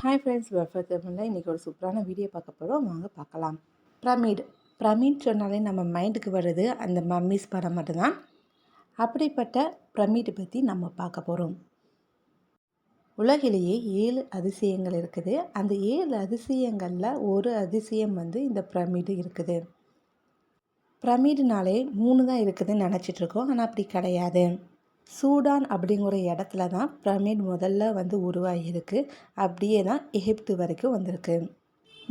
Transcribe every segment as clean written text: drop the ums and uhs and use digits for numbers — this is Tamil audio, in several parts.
ஹாய் ஃப்ரெண்ட்ஸ், வெல்ஃபேர் தமிழில் இன்றைக்கி ஒரு சூப்பரான வீடியோ பார்க்க போகிறோம். வாங்க பார்க்கலாம். பிரமிட் சொன்னாலே நம்ம மைண்டுக்கு வருது அந்த மம்மிஸ் படம் மட்டும்தான். அப்படிப்பட்ட பிரமிடு பற்றி நம்ம பார்க்க போகிறோம். உலகிலேயே 7 அதிசயங்கள் இருக்குது. அந்த 7 அதிசயங்களில் ஒரு அதிசயம் இந்த பிரமிடு இருக்குது. பிரமிடுனாலே 3 தான் இருக்குதுன்னு நினச்சிட்ருக்கோம். ஆனால் அப்படி கிடையாது. சூடான் அப்படிங்கிற இடத்துல தான் பிரமிட் முதல்ல உருவாகியிருக்கு. அப்படியே தான் எகிப்து வரைக்கும் வந்திருக்கு.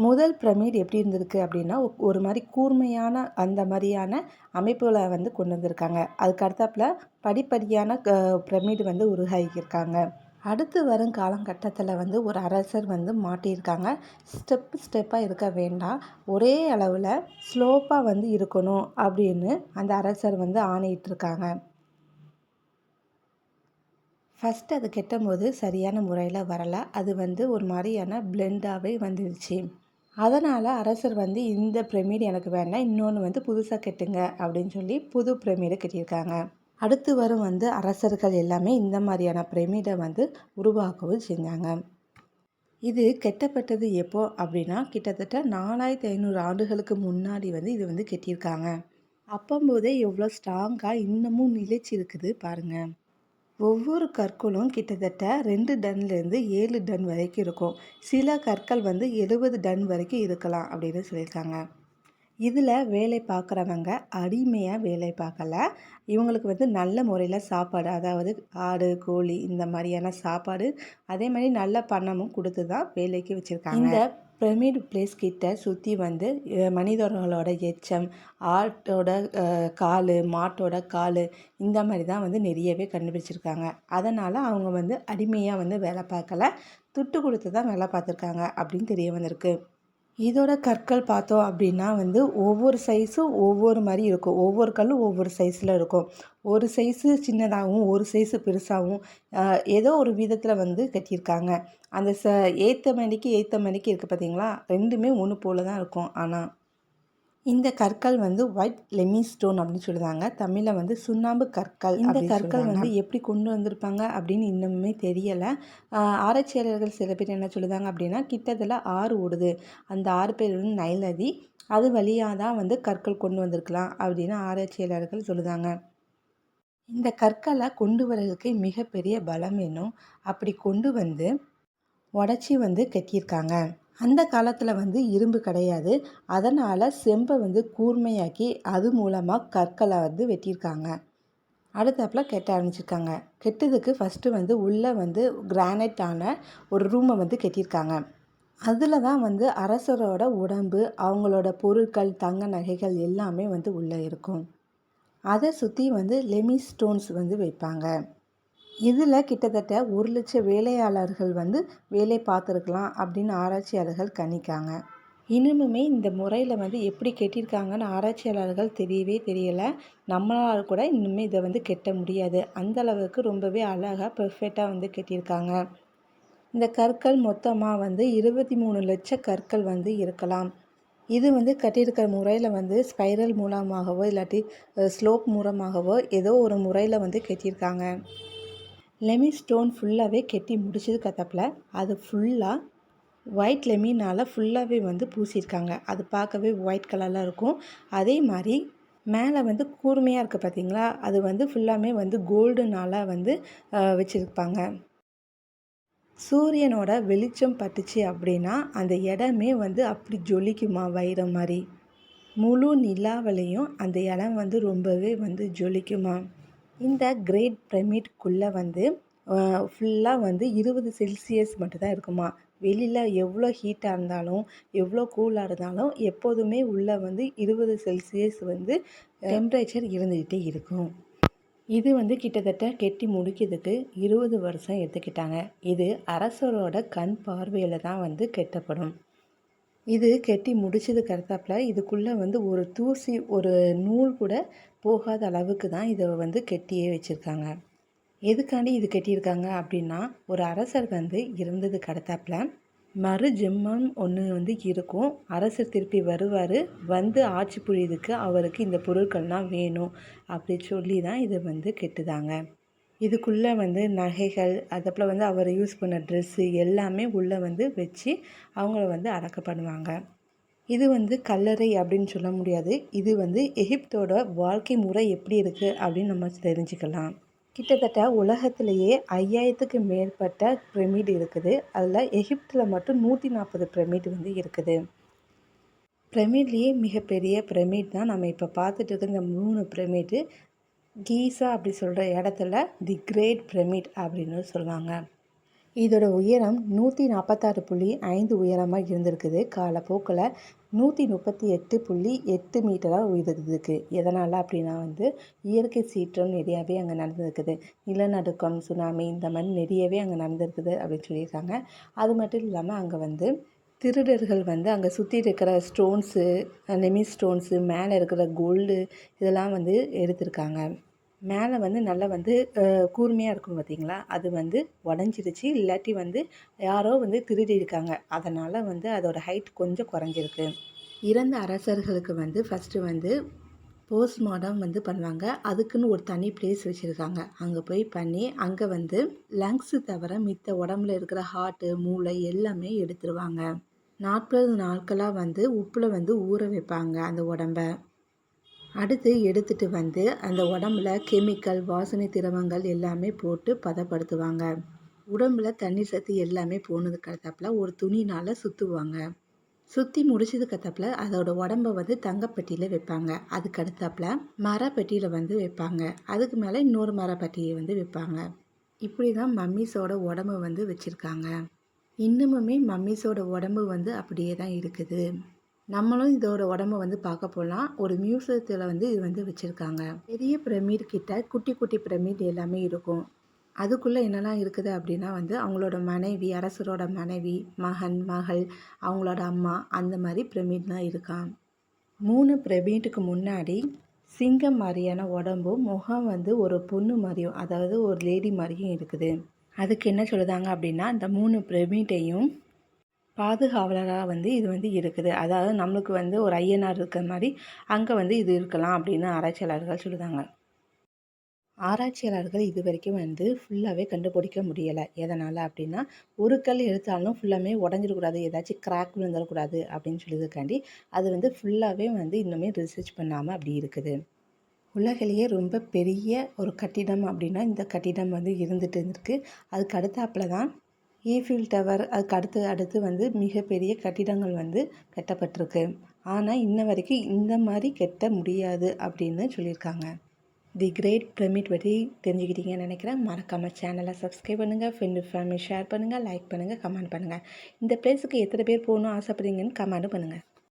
முதல் பிரமிட் எப்படி இருந்திருக்கு அப்படின்னா, ஒரு மாதிரி கூர்மையான அந்த மாதிரியான அமைப்புகளை கொண்டு வந்திருக்காங்க. அதுக்கு அடுத்தாப்புல படிப்படியான பிரமிடு உருவாகியிருக்காங்க. அடுத்து வரும் காலகட்டத்தில் ஒரு அரசர் மாட்டியிருக்காங்க. ஸ்டெப்பாக இருக்க வேண்டாம், ஒரே அளவில் ஸ்லோப்பாக இருக்கணும் அப்படின்னு அந்த அரசர் ஆணையிட்டிருக்காங்க. ஃபஸ்ட்டு அது கெட்டும்போது சரியான முறையில் வரலை. அது ஒரு மாதிரியான பிளெண்டாகவே வந்துடுச்சு. அதனால் அரசர் இந்த பிரமிடு எனக்கு வேண்டாம், இன்னொன்று புதுசாக கெட்டுங்க அப்படின்னு சொல்லி புது பிரமிடை கட்டியிருக்காங்க. அடுத்து வரும் அரசர்கள் எல்லாமே இந்த மாதிரியான பிரமிடை உருவாக்கவும் செஞ்சாங்க. இது கெட்டப்பட்டது எப்போ அப்படின்னா, கிட்டத்தட்ட 4500 ஆண்டுகளுக்கு முன்னாடி இது கெட்டியிருக்காங்க. அப்போம்போதே எவ்வளோ ஸ்ட்ராங்காக இன்னமும் நிலைச்சி இருக்குது பாருங்கள். ஒவ்வொரு கற்களும் கிட்டத்தட்ட 2 டன்லேருந்து 7 டன் வரைக்கும் இருக்கும். சில கற்கள் 70 டன் வரைக்கும் இருக்கலாம் அப்படின்னு சொல்லியிருக்காங்க. இதில் வேலை பார்க்குறவங்க அடிமையாக வேலை பார்க்கல. இவங்களுக்கு நல்ல முறையில் சாப்பாடு, அதாவது ஆடு கோழி இந்த மாதிரியான சாப்பாடு, அதே மாதிரி நல்ல பணமும் கொடுத்து தான் வேலைக்கு வச்சுருக்காங்க. இந்த பிரமிட் பிளேஸ் கிட்ட சுற்றி மனிதர்களோட எச்சம், ஆட்டோட கால், மாட்டோட கால் இந்த மாதிரி தான் நிறையவே கண்டுபிடிச்சிருக்காங்க. அதனால் அவங்க அடிமையாக வேலை பார்க்கல, துட்டு கொடுத்து தான் வேலை பார்த்துருக்காங்க அப்படின்னு தெரிய வந்திருக்கு. இதோட கற்கள் பார்த்தோம் அப்படின்னா ஒவ்வொரு சைஸும் ஒவ்வொரு மாதிரி இருக்கும். ஒவ்வொரு கல்லும் ஒவ்வொரு சைஸில் இருக்கும். ஒரு சைஸு சின்னதாகவும் ஒரு சைஸு பெருசாகவும் ஏதோ ஒரு விதத்தில் கட்டியிருக்காங்க. அந்த ஏற்ற மணிக்கு இருக்குது பார்த்தீங்களா, ரெண்டுமே ஒன்று போல தான் இருக்கும். ஆனால் இந்த கற்கள் ஒயிட் லெமிஸ்டோன் அப்படின்னு சொல்லுவாங்க. தமிழில் சுண்ணாம்பு கற்கள். இந்த கற்கள் எப்படி கொண்டு வந்திருப்பாங்க அப்படின்னு இன்னுமே தெரியலை. ஆராய்ச்சியாளர்கள் சில பேர் என்ன சொல்லுதாங்க அப்படின்னா, கிட்டத்தில் 6 ஓடுது, அந்த 6 பேர் நைல் நதி, அது வழியாக தான் கற்கள் கொண்டு வந்திருக்கலாம் அப்படின்னு ஆராய்ச்சியாளர்கள் சொல்லுதாங்க. இந்த கற்களை கொண்டு வர்றதுக்கு மிகப்பெரிய பலம் வேணும். அப்படி கொண்டு உடச்சி கட்டியிருக்காங்க. அந்த காலத்தில் இரும்பு கிடையாது. அதனால் செம்பை கூர்மையாக்கி அது மூலமாக கற்களை வெட்டியிருக்காங்க. அடுத்தாப்பில் கெட்ட ஆரம்பிச்சிருக்காங்க. கெட்டதுக்கு ஃபஸ்ட்டு உள்ளே கிரானைட்டான ஒரு ரூமை கட்டியிருக்காங்க. அதில் தான் அரசரோட உடம்பு, அவங்களோட பொருட்கள், தங்க நகைகள் எல்லாமே உள்ளே இருக்கும். அதை சுற்றி லெமிஸ்டோன்ஸ் வைப்பாங்க. இதில் கிட்டத்தட்ட 1,00,000 வேலையாளர்கள் வேலை பார்த்துருக்கலாம் அப்படின்னு ஆராய்ச்சியாளர்கள் கணிக்காங்க. இன்னுமுமே இந்த முறையில் எப்படி கெட்டியிருக்காங்கன்னு ஆராய்ச்சியாளர்கள் தெரியலை. நம்மளால் கூட இன்னுமே இதை கெட்ட முடியாது. அந்தளவுக்கு ரொம்பவே அழகாக பெர்ஃபெக்டாக கெட்டியிருக்காங்க. இந்த கற்கள் மொத்தமாக 23 லட்சம் கற்கள் இருக்கலாம். இது கட்டியிருக்கிற முறையில் ஸ்பைரல் மூலமாகவோ இல்லாட்டி ஸ்லோப் மூலமாகவோ ஏதோ ஒரு முறையில் கட்டியிருக்காங்க. லெமிஸ்டோன் ஃபுல்லாகவே கெட்டி முடிச்சதுக்கு அப்புறத்துல அது ஃபுல்லாக ஒயிட் லெமினால் ஃபுல்லாகவே பூசியிருக்காங்க. அது பார்க்கவே ஒயிட் கலரில் இருக்கும். அதே மாதிரி மேலே கூர்மையாக இருக்குது பார்த்தீங்களா, அது ஃபுல்லாமே கோல்டுனால் வச்சுருப்பாங்க. சூரியனோட வெளிச்சம் பட்டுச்சு அப்படின்னா அந்த இடமே அப்படி ஜொலிக்குமா, வைரம் மாதிரி. முழு நிலாவிலையும் அந்த இடம் ரொம்பவே ஜொலிக்குமா. இந்த கிரேட் பிரமிட்குள்ளே ஃபுல்லாக 20 செல்சியஸ் மட்டும்தான் இருக்குமா. வெளியில் எவ்வளோ ஹீட்டாக இருந்தாலும் எவ்வளோ கூலாக இருந்தாலும் எப்போதுமே உள்ளே 20 செல்சியஸ் டெம்பரேச்சர் இருந்துக்கிட்டே இருக்கும். இது கிட்டத்தட்ட கெட்டி முடிக்கிறதுக்கு 20 வருஷம் எடுத்துக்கிட்டாங்க. இது அரசரோட கண் பார்வையில் தான் கெட்டப்படும். இது கெட்டி முடிச்சதுக்கு அடுத்தாப்புல இதுக்குள்ளே ஒரு தூசி, ஒரு நூல் கூட போகாத அளவுக்கு தான் இதை கெட்டியே வச்சுருக்காங்க. எதுக்காண்டி இது கெட்டியிருக்காங்க அப்படின்னா, ஒரு அரசர் இறந்ததுக்கு அடுத்தாப்புல மறு ஜென்மம் ஒன்று இருக்கும். அரசர் திருப்பி வருவார், ஆட்சி புரியுறதுக்கு அவருக்கு இந்த பொருட்கள்லாம் வேணும் அப்படி சொல்லி தான் இதை கெட்டுதாங்க. இதுக்குள்ளே வந்து நகைகள், அதுக்கப்புறம் வந்து அவர் யூஸ் பண்ண ட்ரெஸ்ஸு எல்லாமே உள்ளே வந்து வச்சு அவங்கள வந்து அடக்கம் பண்ணுவாங்க. இது வந்து கல்லறை அப்படின்னு சொல்ல முடியாது. இது வந்து எகிப்தோட வாழ்க்கை முறை எப்படி இருக்குது அப்படின்னு நம்ம தெரிஞ்சுக்கலாம். கிட்டத்தட்ட உலகத்திலேயே 5000த்துக்கு மேற்பட்ட பிரமிட் இருக்குது. அதில் எகிப்தில் மட்டும் 140 பிரமிட் வந்து இருக்குது. பிரமிட்லேயே மிகப்பெரிய பிரமிட் தான் நம்ம இப்போ பார்த்துட்டு இருக்க இந்த 3 பிரமிடு. கீசா அப்படி சொல்கிற இடத்துல தி கிரேட் பிரமிட் அப்படின்னு சொல்லுவாங்க. இதோட உயரம் 146.5 உயரமாக இருந்திருக்குது. காலப்போக்கில் 138.8 மீட்டராக உயர்ந்திருக்கு. எதனால் அப்படின்னா வந்து இயற்கை சீற்றம் நிறையாவே அங்கே நடந்திருக்குது. நிலநடுக்கம், சுனாமி இந்த மாதிரி நிறையவே அங்கே நடந்திருக்குது அப்படின்னு சொல்லியிருக்காங்க. அது மட்டும் இல்லாமல் அங்கே வந்து திருடர்கள் வந்து அங்கே சுற்றி இருக்கிற ஸ்டோன்ஸு, நெமி ஸ்டோன்ஸு, மேலே இருக்கிற கோல்டு இதெல்லாம் வந்து எடுத்திருக்காங்க. மேலே வந்து நல்லா வந்து கூர்மையாக இருக்கும் பார்த்தீங்களா, அது வந்து உடஞ்சிருச்சு. இல்லாட்டி வந்து யாரோ வந்து திருடியிருக்காங்க. அதனால் வந்து அதோடய ஹைட் கொஞ்சம் குறைஞ்சிருக்கு. இறந்த அரசர்களுக்கு வந்து ஃபஸ்ட்டு வந்து போஸ்ட்மார்டம் வந்து பண்ணுவாங்க. அதுக்குன்னு ஒரு தனி பிளேஸ் வச்சுருக்காங்க. அங்கே போய் பண்ணி அங்கே வந்து லங்ஸு தவிர மித்த உடம்புல இருக்கிற ஹார்ட்டு, மூளை எல்லாமே எடுத்துருவாங்க. 40 நாட்களாக வந்து உப்பில் வந்து ஊற வைப்பாங்க அந்த உடம்ப. அடுத்து எடுத்துகிட்டு வந்து அந்த உடம்புல கெமிக்கல், வாசனை திரவங்கள் எல்லாமே போட்டு பதப்படுத்துவாங்க. உடம்புல தண்ணீர் சத்து எல்லாமே போனதுக்கு அடுத்தாப்புல ஒரு துணினால் சுற்றுவாங்க. சுற்றி முடிச்சதுக்கு அடுத்தாப்புல அதோட உடம்பை வந்து தங்கப்பெட்டியில் வைப்பாங்க. அதுக்கு அடுத்தாப்புல மரப்பெட்டியில் வந்து வைப்பாங்க. அதுக்கு மேலே இன்னொரு மரப்பெட்டியை வந்து வைப்பாங்க. இப்படி தான் மம்மீஸோட உடம்பு வந்து வச்சுருக்காங்க. இன்னமுமே மம்மீஸோட உடம்பு வந்து அப்படியே தான் இருக்குது. நம்மளும் இதோட உடம்ப வந்து பார்க்க போகலாம். ஒரு மியூசியத்தில் வந்து இது வந்து வச்சுருக்காங்க. பெரிய பிரமிட் கிட்ட குட்டி குட்டி பிரமிட் எல்லாமே இருக்கும். அதுக்குள்ளே என்னெல்லாம் இருக்குது அப்படின்னா வந்து அவங்களோட மனைவி, அரசரோட மனைவி, மகன், மகள், அவங்களோட அம்மா அந்த மாதிரி பிரமிட்லாம் இருக்கான். 3 பிரமிட்டுக்கு முன்னாடி சிங்கம் மாதிரியான உடம்பும், முகம் வந்து ஒரு பொண்ணு மாதிரியும், அதாவது ஒரு லேடி மாதிரியும் இருக்குது. அதுக்கு என்ன சொல்லுதாங்க அப்படின்னா, இந்த 3 பிரமிட்டையும் பாதுகாவலராக வந்து இது வந்து இருக்குது. அதாவது நம்மளுக்கு வந்து ஒரு ஐயனார் இருக்கிற மாதிரி அங்கே வந்து இது இருக்கலாம் அப்படின்னு ஆராய்ச்சியாளர்கள் சொல்லுதாங்க. ஆராய்ச்சியாளர்கள் இது வரைக்கும் வந்து ஃபுல்லாகவே கண்டுபிடிக்க முடியலை. எதனால் அப்படின்னா, ஒரு கல் எடுத்தாலும் ஃபுல்லாமே உடஞ்சிடக்கூடாது, ஏதாச்சும் கிராக் விழுந்துடக்கூடாது அப்படின்னு சொல்லியிருக்காண்டி அது வந்து ஃபுல்லாகவே வந்து இன்னுமே ரிசர்ச் பண்ணாமல் அப்படி இருக்குது. உலகிலேயே ரொம்ப பெரிய ஒரு கட்டிடம் அப்படின்னா இந்த கட்டிடம் வந்து இருந்துட்டு இருந்திருக்கு. அதுக்கு அடுத்தாப்புல தான் ஈஃபில் டவர், அதுக்கு அடுத்து வந்து மிகப்பெரிய கட்டிடங்கள் வந்து கட்டப்பட்டிருக்கு. ஆனால் இன்ன வரைக்கும் இந்த மாதிரி கட்ட முடியாது அப்படின்னு சொல்லியிருக்காங்க. தி கிரேட் பிரமிட் பற்றி தெரிஞ்சுக்கிட்டீங்கன்னு நினைக்கிறேன். மறக்காமல் சேனலை சப்ஸ்கிரைப் பண்ணுங்கள், ஃப்ரெண்டு ஃபேமிலி ஷேர் பண்ணுங்கள், லைக் பண்ணுங்கள், கமெண்ட் பண்ணுங்கள். இந்த பிளேஸுக்கு எத்தனை பேர் போகணும்னு ஆசைப்படுறீங்கன்னு கமெண்ட் பண்ணுங்கள்.